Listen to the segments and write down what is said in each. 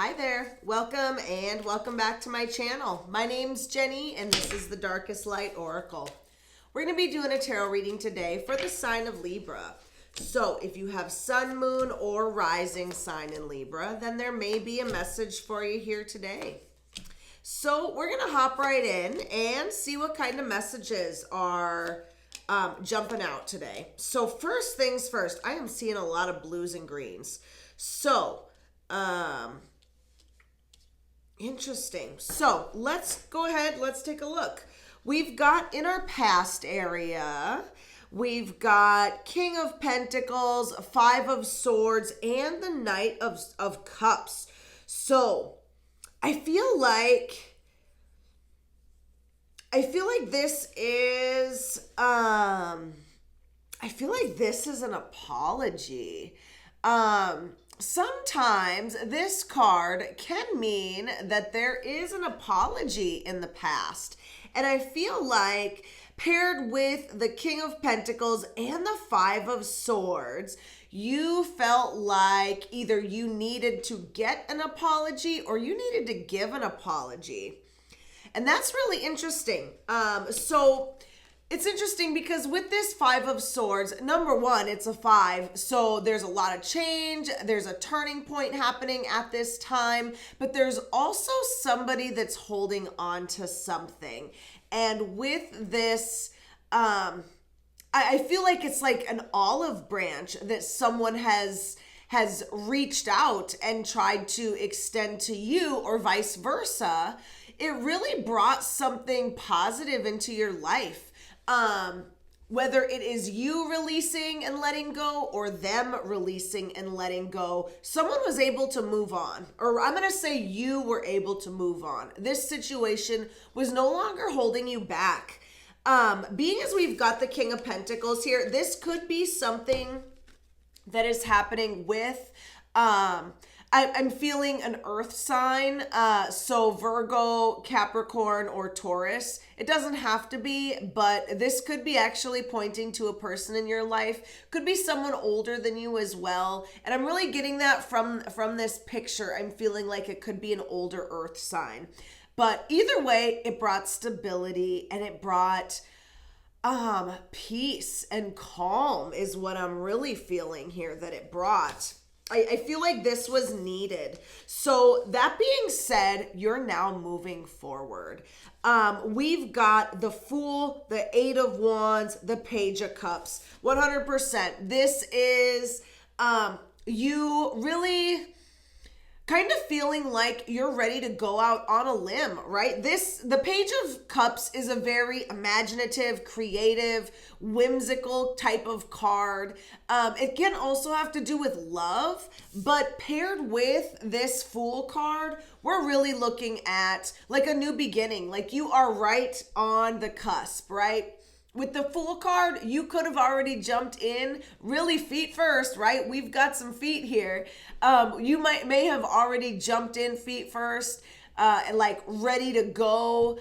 Hi there, welcome back to my channel. My name's Jenny and this is the Darkest Light Oracle. We're going to be doing a tarot reading today for the sign of Libra. So if you have sun, moon, or rising sign in Libra, then there may be a message for you here today. So we're going to hop right in and see what kind of messages are jumping out today. So first things first, I am seeing a lot of blues and greens. So, interesting. So let's go ahead. Let's take a look. We've got in our past area, we've got King of Pentacles, Five of Swords, and the Knight of Cups. So I feel like this is, an apology. Sometimes this card can mean that there is an apology in the past. And I feel like paired with the King of Pentacles and the Five of Swords, you felt like either you needed to get an apology or you needed to give an apology. And that's really interesting. So it's interesting because with this Five of Swords, number one, it's a 5. So there's a lot of change. There's a turning point happening at this time, but there's also somebody that's holding on to something. And with this, I feel like it's like an olive branch that someone has reached out and tried to extend to you or vice versa. It really brought something positive into your life. Whether it is you releasing and letting go or them releasing and letting go, someone was able to move on. Or I'm going to say you were able to move on. This situation was no longer holding you back. Being as we've got the King of Pentacles here, this could be something that is happening with, I'm feeling an earth sign, so Virgo, Capricorn, or Taurus. It doesn't have to be, but this could be actually pointing to a person in your life. Could be someone older than you as well. And I'm really getting that from this picture. I'm feeling like it could be an older earth sign. But either way, it brought stability and it brought peace and calm is what I'm really feeling here that it brought. I feel like this was needed. So that being said, you're now moving forward. We've got the Fool, the Eight of Wands, the Page of Cups. 100%. This is you really kind of feeling like you're ready to go out on a limb, right? The Page of Cups is a very imaginative, creative, whimsical type of card. It can also have to do with love, but paired with this Fool card, we're really looking at like a new beginning. Like you are right on the cusp, right? With the Fool card, you could have already jumped in really feet first, right? We've got some feet here. You may have already jumped in feet first, and like ready to go.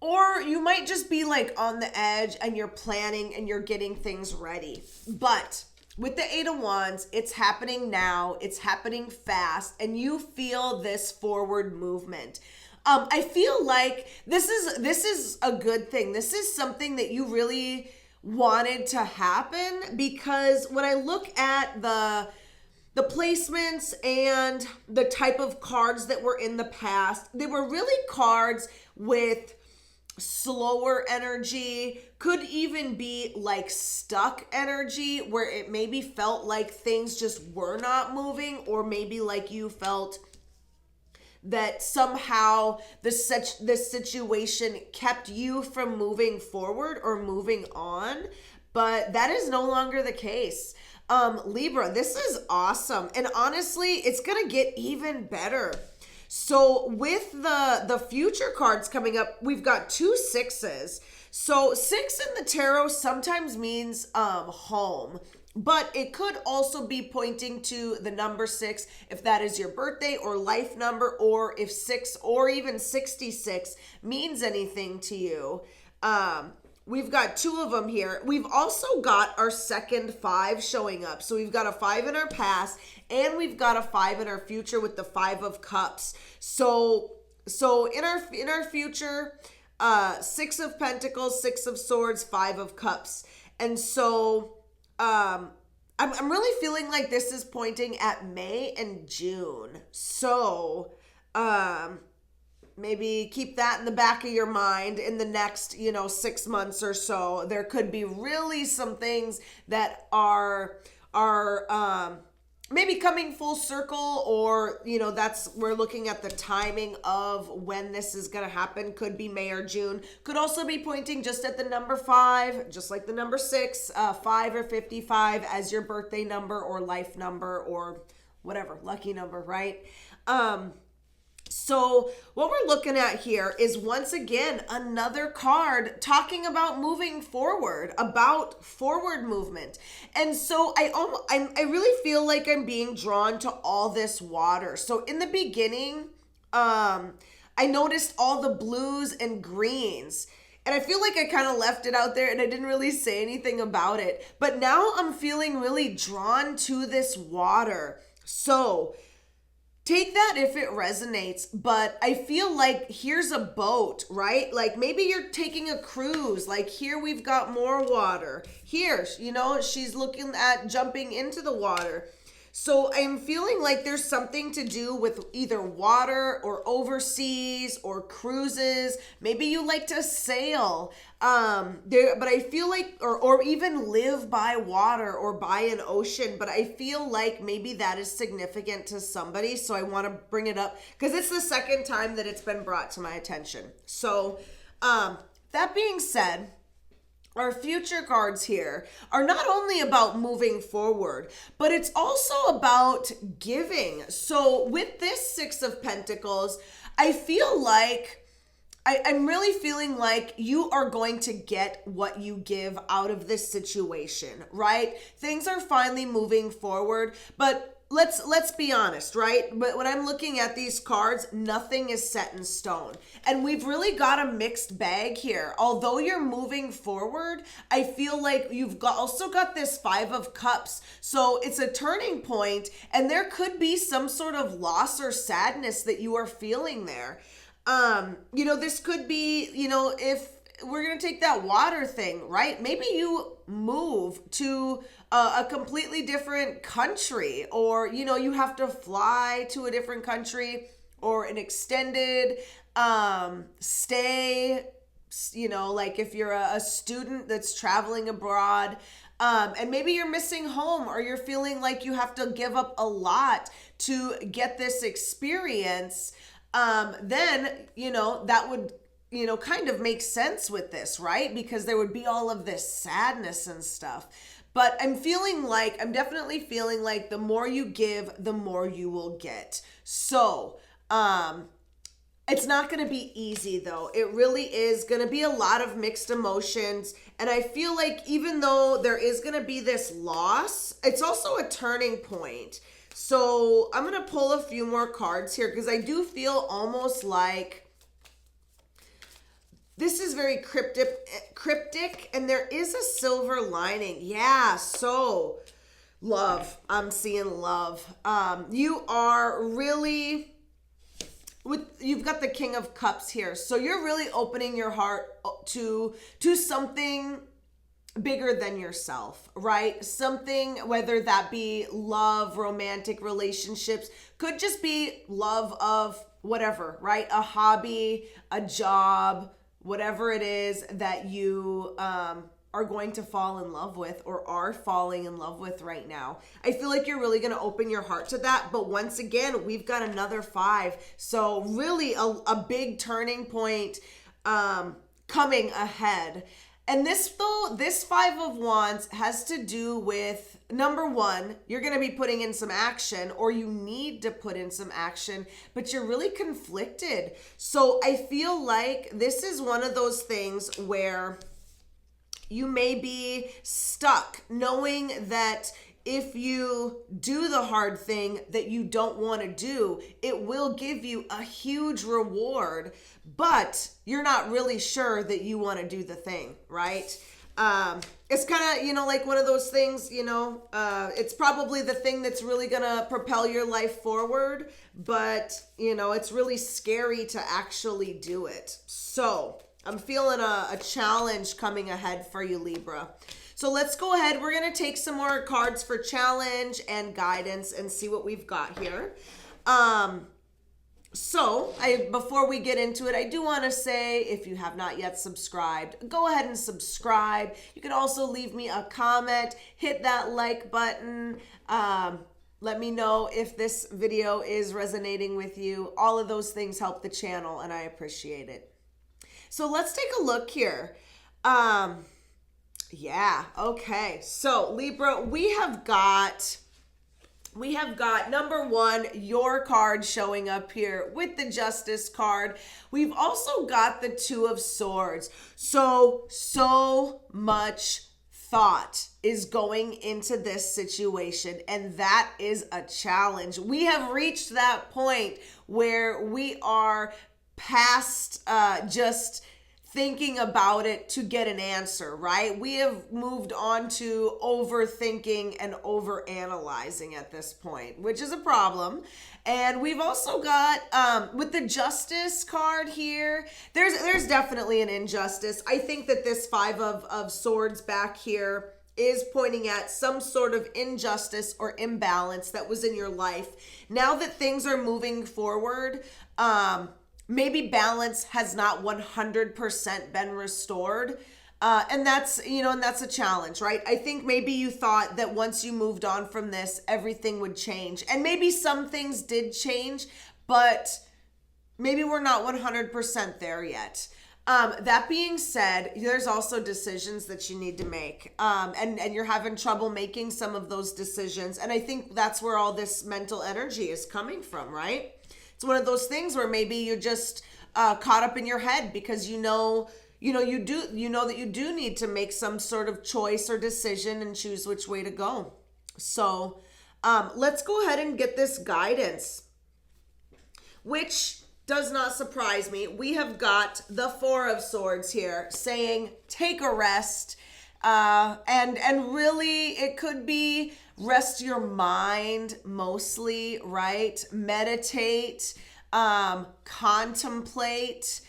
Or you might just be like on the edge and you're planning and you're getting things ready. But with the Eight of Wands, it's happening now. It's happening fast, and you feel this forward movement. I feel like this is a good thing. This is something that you really wanted to happen, because when I look at the placements and the type of cards that were in the past, they were really cards with slower energy, could even be like stuck energy where it maybe felt like things just were not moving, or maybe like you felt that somehow this situation kept you from moving forward or moving on. But that is no longer the case. Libra, this is awesome. And honestly, it's going to get even better. So with the future cards coming up, we've got 2 6s. So 6 in the tarot sometimes means home. But it could also be pointing to the number 6 if that is your birthday or life number, or if 6 or even 66 means anything to you. we've got two of them here. We've also got our second five showing up. So we've got a 5 in our past and we've got a 5 in our future with the 5 of cups. So in our future, 6 of pentacles, 6 of swords, 5 of cups. And so I'm really feeling like this is pointing at May and June. So maybe keep that in the back of your mind in the next, 6 months or so. There could be really some things that are maybe coming full circle, or, we're looking at the timing of when this is going to happen. Could be May or June. Could also be pointing just at the number 5, just like the number 6, 5 or 55 as your birthday number or life number or whatever, lucky number, right? So what we're looking at here is, once again, another card talking about moving forward, about forward movement. And so I really feel like I'm being drawn to all this water. So in the beginning, I noticed all the blues and greens. And I feel like I kind of left it out there and I didn't really say anything about it. But now I'm feeling really drawn to this water. So take that if it resonates, but I feel like here's a boat, right? Like maybe you're taking a cruise. Like here we've got more water. Here, she's looking at jumping into the water. So I'm feeling like there's something to do with either water or overseas or cruises. Maybe you like to sail. But I feel like, or even live by water or by an ocean. But I feel like maybe that is significant to somebody. So I want to bring it up because it's the second time that it's been brought to my attention. So that being said, our future cards here are not only about moving forward, but it's also about giving. So with this 6 of Pentacles, I feel like I'm really feeling like you are going to get what you give out of this situation, right? Things are finally moving forward, but let's be honest, right? But when I'm looking at these cards, nothing is set in stone. And we've really got a mixed bag here. Although you're moving forward, I feel like you've also got this 5 of Cups. So it's a turning point, and there could be some sort of loss or sadness that you are feeling there. This could be, if we're going to take that water thing, right? Maybe you move to a completely different country, or, you have to fly to a different country, or an extended stay, like if you're a student that's traveling abroad, and maybe you're missing home, or you're feeling like you have to give up a lot to get this experience, then, that would, kind of make sense with this, right? Because there would be all of this sadness and stuff. But I'm definitely feeling like the more you give, the more you will get. So, it's not going to be easy though. It really is going to be a lot of mixed emotions. And I feel like even though there is going to be this loss, it's also a turning point. So I'm going to pull a few more cards here because I do feel almost like this is very cryptic, and there is a silver lining. Yeah, so love. I'm seeing love. You are really, you've got the King of Cups here. So you're really opening your heart to something bigger than yourself, right? Something, whether that be love, romantic relationships, could just be love of whatever, right? A hobby, a job, whatever it is that you are going to fall in love with or are falling in love with right now. I feel like you're really going to open your heart to that. But once again, we've got another 5. So really a big turning point coming ahead. And this 5 of Wands has to do with, number one, you're going to be putting in some action, or you need to put in some action, but you're really conflicted. So I feel like this is one of those things where you may be stuck knowing that if you do the hard thing that you don't want to do, it will give you a huge reward, but you're not really sure that you want to do the thing, right? It's kind of, like one of those things, it's probably the thing that's really going to propel your life forward, but, it's really scary to actually do it. So I'm feeling a challenge coming ahead for you, Libra. So let's go ahead. We're going to take some more cards for challenge and guidance and see what we've got here. Before we get into it, I do want to say, if you have not yet subscribed, go ahead and subscribe. You can also leave me a comment, hit that like button. Let me know if this video is resonating with you. All of those things help the channel, and I appreciate it. So let's take a look here. Yeah, okay. So Libra, we have got number one, your card showing up here with the Justice card. We've also got the Two of Swords. So much thought is going into this situation, and that is a challenge. We have reached that point where we are past just thinking about it to get an answer, right? We have moved on to overthinking and overanalyzing at this point, which is a problem. And we've also got, with the Justice card here, there's definitely an injustice. I think that this Five of Swords back here is pointing at some sort of injustice or imbalance that was in your life. Now that things are moving forward, maybe balance has not 100% been restored. And that's a challenge, right? I think maybe you thought that once you moved on from this, everything would change. And maybe some things did change, but maybe we're not 100% there yet. That being said, there's also decisions that you need to make. And you're having trouble making some of those decisions. And I think that's where all this mental energy is coming from, right? It's one of those things where maybe you're just caught up in your head because you know that you do need to make some sort of choice or decision and choose which way to go. So let's go ahead and get this guidance, which does not surprise me. We have got the Four of Swords here saying take a rest, and really it could be rest your mind mostly, right? Meditate, contemplate,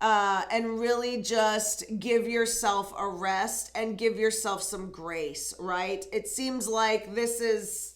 and really just give yourself a rest and give yourself some grace, right? It seems like this is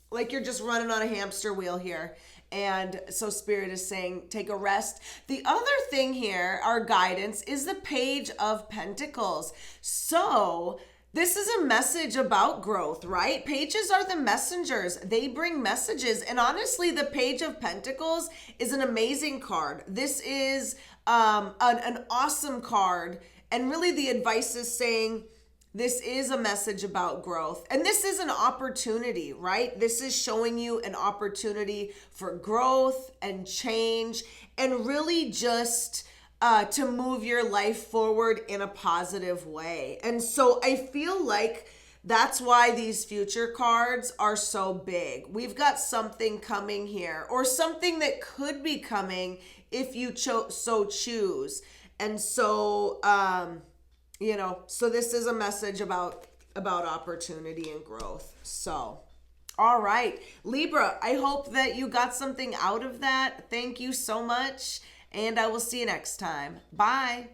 like you're just running on a hamster wheel here. And so Spirit is saying, take a rest. The other thing here, our guidance, is the Page of Pentacles. So this is a message about growth, right? Pages are the messengers. They bring messages. And honestly, the Page of Pentacles is an amazing card. This is an awesome card. And really the advice is saying, this is a message about growth. And this is an opportunity, right? This is showing you an opportunity for growth and change and really just to move your life forward in a positive way. And so I feel like that's why these future cards are so big. We've got something coming here, or something that could be coming if you so choose. And so, so this is a message about opportunity and growth. So, all right, Libra, I hope that you got something out of that. Thank you so much, and I will see you next time. Bye.